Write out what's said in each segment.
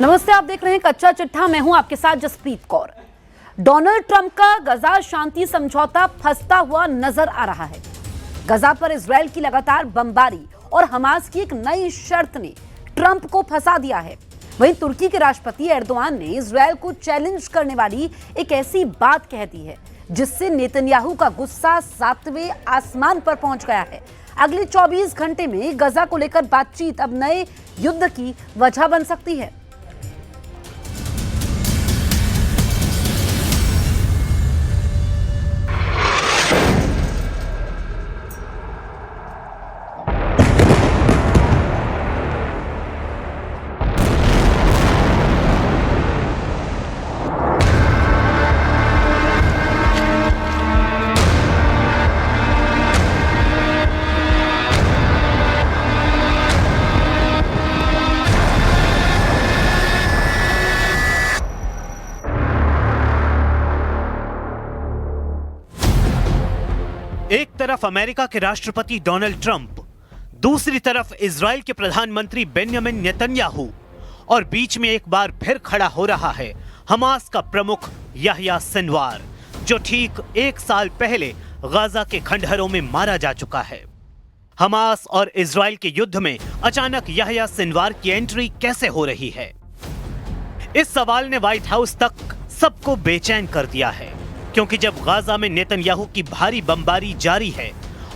नमस्ते, आप देख रहे हैं कच्चा चिट्ठा। मैं हूं आपके साथ जसप्रीत कौर। डोनाल्ड ट्रंप का गजा शांति समझौता फंसता हुआ नजर आ रहा है। गजा पर इजरायल की लगातार बमबारी और हमास की एक नई शर्त ने ट्रंप को फंसा दिया है। वहीं तुर्की के राष्ट्रपति एर्दोआन ने इजरायल को चैलेंज करने वाली एक ऐसी बात कह दी है जिससे नेतन्याहू का गुस्सा 7वें आसमान पर पहुंच गया है। अगले 24 घंटे में गजा को लेकर बातचीत अब नए युद्ध की वजह बन सकती है। एक तरफ अमेरिका के राष्ट्रपति डोनाल्ड ट्रंप, दूसरी तरफ इजराइल के प्रधानमंत्री बेंजामिन नेतन्याहू और बीच में एक बार फिर खड़ा हो रहा है हमास का प्रमुख याह्या सिनवार, जो ठीक 1 साल पहले गाजा के खंडहरों में मारा जा चुका है। हमास और इजराइल के युद्ध में अचानक याह्या सिनवार की एंट्री कैसे हो रही है? इस सवाल ने व्हाइट हाउस तक सबको बेचैन कर दिया है, क्योंकि जब गाजा में नेतन्याहू की भारी बमबारी जारी है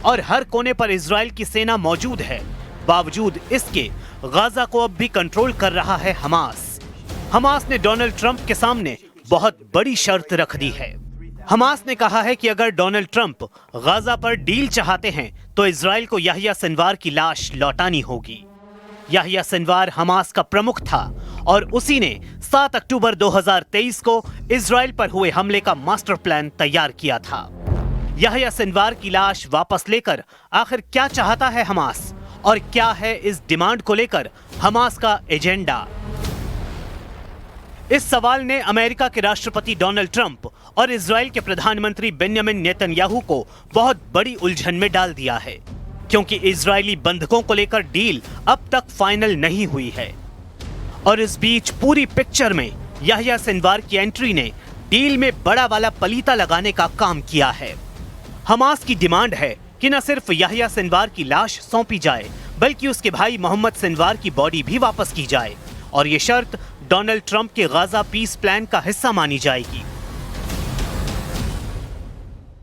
और हर कोने पर इजराइल की सेना मौजूद है, बावजूद इसके गाजा को अब भी कंट्रोल कर रहा है हमास। हमास ने डोनाल्ड ट्रंप के सामने बहुत बड़ी शर्त रख दी है। हमास ने कहा है कि अगर डोनाल्ड ट्रंप गाजा पर डील चाहते हैं तो इजराइल को याह्या सिनवार की लाश लौटानी होगी। याह्या सिनवार हमास का प्रमुख था और उसी ने 7 अक्टूबर 2023 को इजराइल पर हुए हमले का मास्टर प्लान तैयार किया था। याह्या सिनवार की लाश वापस लेकर आखिर क्या चाहता है हमास, और क्या है इस डिमांड को लेकर हमास का एजेंडा? इस सवाल ने अमेरिका के राष्ट्रपति डोनाल्ड ट्रंप और इजराइल के प्रधानमंत्री बेंजामिन नेतन्याहू को बहुत बड़ी उलझन में डाल दिया है, क्योंकि इजरायली बंधकों को लेकर डील अब तक फाइनल नहीं हुई है। और इस बीच पूरी पिक्चर में याह्या सिनवार की एंट्री ने डील में बड़ा वाला पलीता लगाने का काम किया है। हमास की डिमांड है कि न सिर्फ याह्या सिनवार की लाश सौंपी जाए, बल्कि उसके भाई मोहम्मद सिनवार की बॉडी भी वापस की जाए, और ये शर्त डोनाल्ड ट्रंप के गाजा पीस प्लान का हिस्सा मानी जाएगी।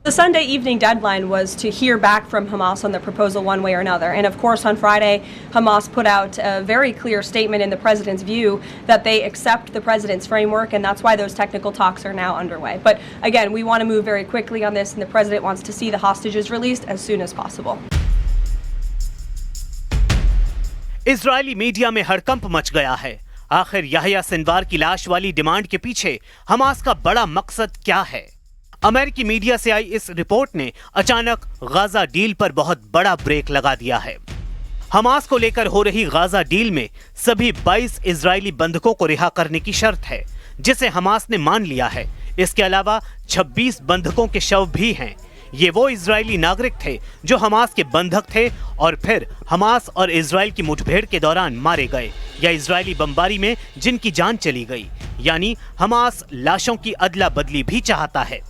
The Sunday evening deadline was to hear back from Hamas on the proposal one way or another. And of course, on Friday, Hamas put out a very clear statement in the president's view that they accept the president's framework, and that's why those technical talks are now underway. But again, we want to move very quickly on this, and the president wants to see the hostages released as soon as possible. Israeli media में हड़कंप much गया है। आखिर Yahya Sinwar की लाश वाली demand के पीछे हमास का बड़ा मकसद क्या है? अमेरिकी मीडिया से आई इस रिपोर्ट ने अचानक गाजा डील पर बहुत बड़ा ब्रेक लगा दिया है। हमास को लेकर हो रही गाजा डील में सभी 22 इजरायली बंधकों को रिहा करने की शर्त है, जिसे हमास ने मान लिया है। इसके अलावा 26 बंधकों के शव भी हैं। ये वो इजरायली नागरिक थे जो हमास के बंधक थे और फिर हमास और इजराइल की मुठभेड़ के दौरान मारे गए या इजरायली बमबारी में जिनकी जान चली गई। यानी हमास लाशों की अदला बदली भी चाहता है।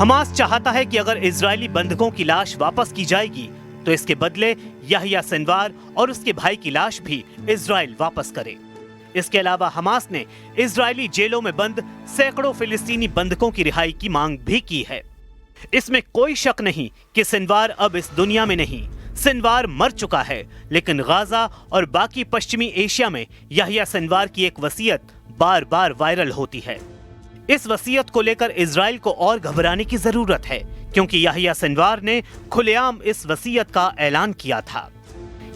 हमास चाहता है कि अगर इजरायली बंधकों की लाश वापस की जाएगी तो इसके बदले याह्या सिनवार और उसके भाई की लाश भी इजराइल वापस करे। इसके अलावा हमास ने इजरायली जेलों में बंद सैकड़ों फिलिस्तीनी बंधकों की रिहाई की मांग भी की है। इसमें कोई शक नहीं कि सिनवार अब इस दुनिया में नहीं। सिनवार मर चुका है, लेकिन गाजा और बाकी पश्चिमी एशिया में याह्या सिनवार की एक वसीयत बार बार वायरल होती है। इस वसीयत को लेकर इजराइल को और घबराने की जरूरत है, क्योंकि याह्या सिनवार ने खुलेआम इस वसीयत का ऐलान किया था।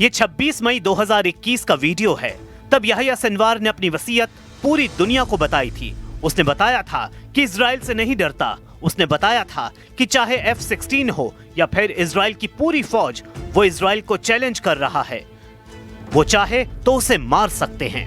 ये 26 मई 2021 का वीडियो है। तब याह्या सिनवार ने अपनी वसीयत पूरी दुनिया को बताई थी। उसने बताया था कि इजराइल से नहीं डरता। उसने बताया था कि चाहे F-16 हो या फिर इजराइल की पूरी फौज, वो इजराइल को चैलेंज कर रहा है। वो चाहे तो उसे मार सकते हैं।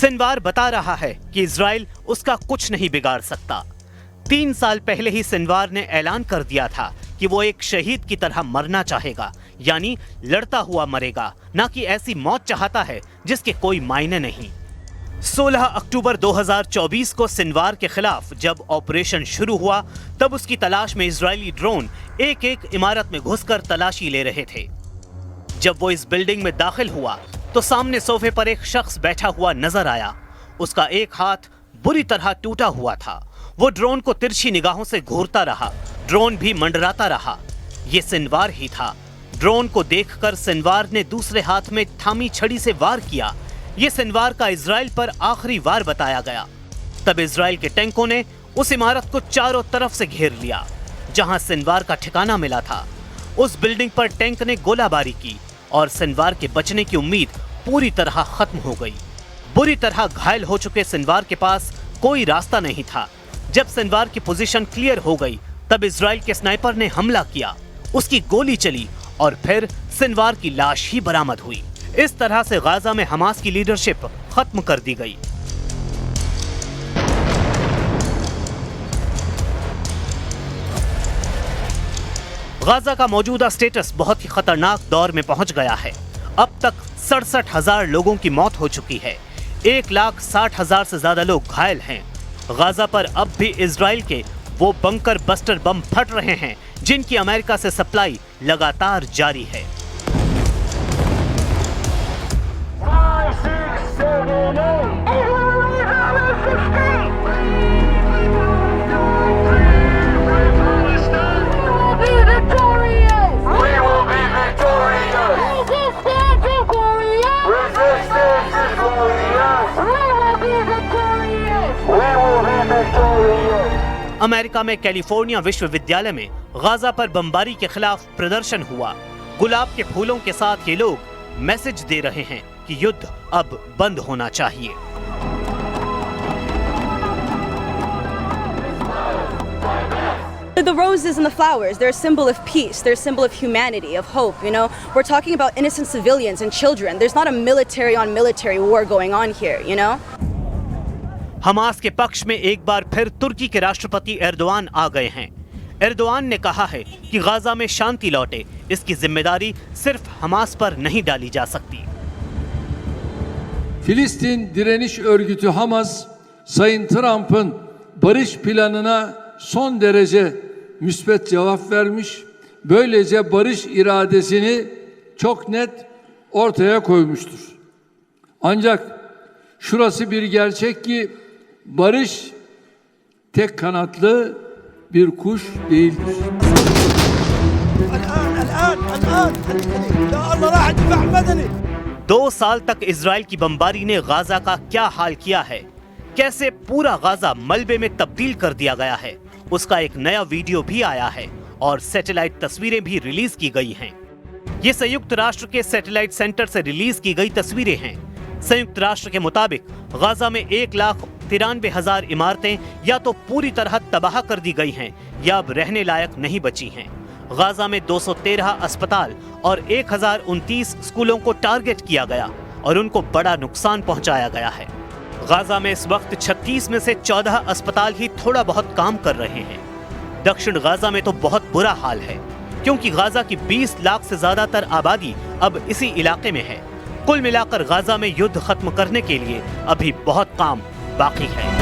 सिनवार बता रहा है कि इजराइल उसका कुछ नहीं बिगाड़ सकता। 3 साल पहले ही सिनवार ने ऐलान कर दिया था कि वो एक शहीद की तरह मरना चाहेगा, यानी लड़ता हुआ मरेगा, ना कि ऐसी मौत चाहता है जिसके कोई मायने नहीं। 16 अक्टूबर 2024 को सिनवार के खिलाफ जब ऑपरेशन शुरू हुआ, तब उसकी तलाश में इजरायली ड्रोन एक एक इमारत में घुसकर तलाशी ले रहे थे। जब वो इस बिल्डिंग में दाखिल हुआ तो सामने सोफे पर एक शख्स बैठा हुआ नजर आया। उसका एक हाथ बुरी तरह टूटा हुआ था। वो ड्रोन को तिरछी निगाहों से घूरता रहा। ड्रोन भी मंडराता रहा। ये सिनवार ही था। ड्रोन को देखकर सिनवार ने दूसरे हाथ में थामी छड़ी से वार किया। ये सिनवार का इजराइल पर आखिरी वार बताया गया। तब इजराइल के टैंकों ने उस इमारत को चारों तरफ से घेर लिया जहां सिनवार का ठिकाना मिला था। उस बिल्डिंग पर टैंक ने गोलाबारी की और सिनवार के बचने की उम्मीद पूरी तरह खत्म हो गई। बुरी तरह घायल हो चुके सिनवार के पास कोई रास्ता नहीं था। जब सिनवार की पोजीशन क्लियर हो गई, तब इजराइल के स्नाइपर ने हमला किया। उसकी गोली चली और फिर सिनवार की लाश ही बरामद हुई। इस तरह से गाजा में हमास की लीडरशिप खत्म कर दी गई। गाजा का मौजूदा स्टेटस बहुत ही खतरनाक दौर में पहुंच गया है। अब तक 67,000 लोगों की मौत हो चुकी है। 1,60,000 से ज्यादा लोग घायल हैं। गाजा पर अब भी इजराइल के वो बंकर बस्टर बम फट रहे हैं जिनकी अमेरिका से सप्लाई लगातार जारी है। अमेरिका में कैलिफोर्निया विश्वविद्यालय में गाजा पर बमबारी के खिलाफ प्रदर्शन हुआ। गुलाब के फूलों के साथ ये लोग मैसेज दे रहे हैं कि युद्ध अब बंद होना चाहिए। The roses and the flowers, they're a symbol of peace, they're a symbol of humanity, of hope, you know. We're talking about innocent civilians and children. There's not a military on military war going on here, you know. Hamas के पक्ष में एक बार फिर तुर्की के राष्ट्रपति Erdogan आ गए हैं। Erdogan ने कहा है कि गाजा में शांति लौटे, इसकी जिम्मेदारी सिर्फ हमास पर नहीं डाली जा सकती। Filistin Direniş Örgütü Hamas, Sayın Trump'ın barış planına son derece müsbet cevap vermiş. Böylece barış iradesini çok net ortaya koymuştur. Ancak şurası bir gerçek ki barış tek kanatlı bir kuş değildir. दो साल तक Israel की बमबारी ने Gaza का क्या हाल किया है, कैसे पूरा गाजा मलबे में तब्दील कर दिया गया है, उसका एक नया वीडियो भी आया है और सैटेलाइट तस्वीरें भी रिलीज की गई हैं। ये संयुक्त राष्ट्र के सैटेलाइट सेंटर से रिलीज की गई तस्वीरें हैं। संयुक्त राष्ट्र के मुताबिक गाजा में 1,93,000 इमारतें या तो पूरी तरह तबाह कर दी गई हैं या अब रहने लायक नहीं बची हैं। गाजा में 213 अस्पताल और 1,029 स्कूलों को टारगेट किया गया और उनको बड़ा नुकसान पहुंचाया गया है। गाजा में इस वक्त 36 में से 14 अस्पताल ही थोड़ा बहुत काम कर रहे हैं। दक्षिण गाजा में तो बहुत बुरा हाल है क्योंकि गाजा की 20 लाख से ज्यादातर आबादी अब इसी इलाके में है। कुल मिलाकर गाजा में युद्ध खत्म करने के लिए अभी बहुत काम बाकी है।